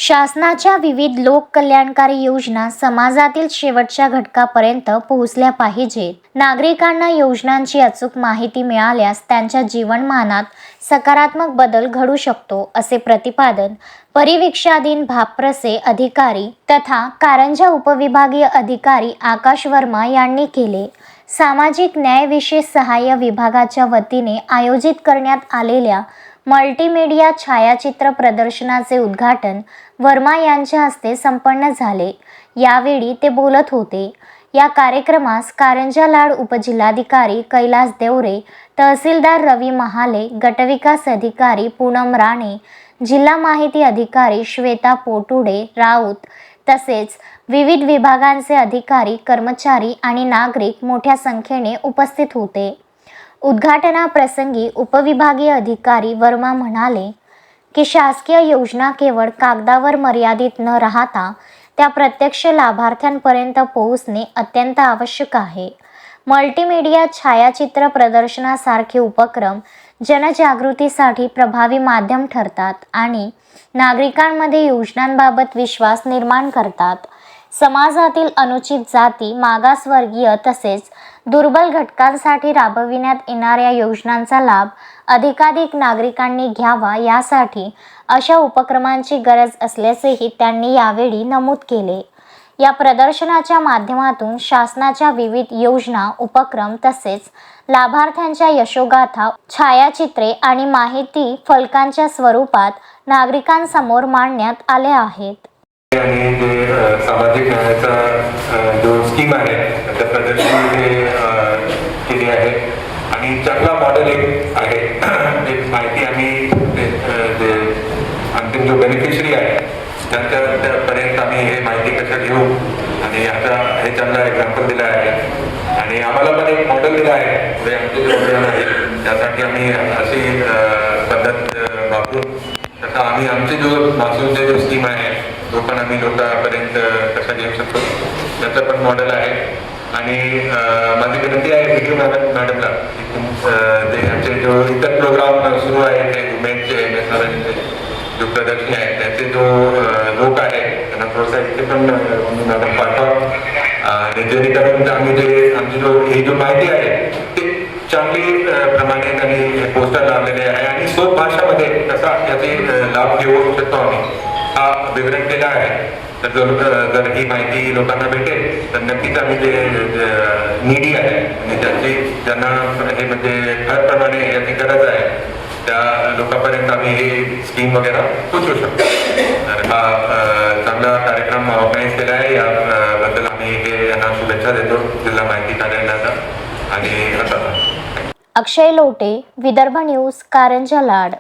शासनाच्या विविध लोककल्याणकारी योजना समाजातील शेवटच्या घटकापर्यंत पोहोचल्या पाहिजेत. नागरिकांना योजनांची अचूक माहिती मिळाल्यास त्यांच्या जीवनमानात सकारात्मक बदल घडू शकतो, असे प्रतिपादन परिवीक्षाधीन भाप्रसे अधिकारी तथा कारंजा उपविभागीय अधिकारी आकाश वर्मा यांनी केले. सामाजिक न्याय विशेष सहाय्य विभागाच्या वतीने आयोजित करण्यात आलेल्या मल्टीमीडिया छायाचित्र प्रदर्शनाचे उद्घाटन वर्मा यांच्या हस्ते संपन्न झाले. यावेळी ते बोलत होते. या कार्यक्रमास कारंजा लाड उपजिल्हाधिकारी कैलास देवरे, तहसीलदार रवी महाले, गटविकास अधिकारी पूनम राणे, जिल्हा माहिती अधिकारी श्वेता पोटुडे राऊत तसेच विविध विभागांचे अधिकारी, कर्मचारी आणि नागरिक मोठ्या संख्येने उपस्थित होते. उद्घाटनाप्रसंगी उपविभागीय अधिकारी वर्मा म्हणाले की शासकीय योजना केवळ कागदावर मर्यादित न राहता त्या प्रत्यक्ष लाभार्थ्यांपर्यंत पोहोचणे अत्यंत आवश्यक आहे. मल्टीमीडिया छायाचित्र प्रदर्शनासारखे उपक्रम जनजागृतीसाठी प्रभावी माध्यम ठरतात आणि नागरिकांमध्ये योजनांबाबत विश्वास निर्माण करतात. समाजातील अनुचित जाती, मागासवर्गीय तसेच दुर्बल घटकांसाठी राबविण्यात येणाऱ्या योजनांचा लाभ अधिकाधिक नागरिकांनी घ्यावा, यासाठी अशा उपक्रमांची गरज असल्याचेही त्यांनी यावेळी नमूद केले. या प्रदर्शनाच्या माध्यमातून शासनाच्या विविध योजना, उपक्रम तसेच लाभार्थ्यांच्या यशोगाथा, छायाचित्रे आणि माहिती फलकांच्या स्वरूपात नागरिकांसमोर मांडण्यात आले आहेत. आणि जे सामाजिक न्यायाचा जो स्कीम आहे त्याचं प्रदर्शन केली आहे आणि चांगला मॉडेल एक आहे. एक माहिती आम्ही जे अंतिम जो बेनिफिशरी आहे त्यांच्यापर्यंत आम्ही हे माहिती कसं घेऊ आणि आता हे चांगला एक्झाम्पल दिलं आहे आणि आम्हाला पण एक मॉडेल दिलं आहे. पुढे आमचे जे ऑर्डर आहे त्यासाठी आम्ही अशी पद्धत वापरून तसा आम्ही आमचे जो महसूलचे जो स्कीम आहे तो पण आम्ही लोकांपर्यंत कसा घेऊ शकतो त्याचं पण मॉडेल आहे. आणि माझी विनंती आहे व्हिडिओ मॅडमला जे आमचे जो इतर प्रोग्राम सुरू आहे ते वुमेनचे जो प्रदर्शन आहे त्याचे जो लोक आहे त्यांना थोडंसं इथे पण मॅडम पाठवा आणि जेणेकरून आम्ही आमची जो माहिती आहे ते चांगली प्रमाणे त्यांनी पोस्टर लावलेले आहे आणि सोप भाषामध्ये कसा याचे लाभ घेऊ शकतो आम्ही हा विवरण केला आहे. तर जर ही माहिती लोकांना भेटेल तर नक्कीच आम्ही जे निडी आहे आणि ज्यांना हे म्हणजे घरप्रमाणे याची गरज आहे त्या लोकांपर्यंत आम्ही हे स्कीम वगैरे पोचवू शकतो. तर हा चांगला कार्यक्रम ऑर्गनाईज केला आहे. याबद्दल आम्ही हे यांना शुभेच्छा देतो जिल्हा माहिती कार्यालयाला. आणि अक्षय लोटे, विदर्भ न्यूज, कारंजा लाड.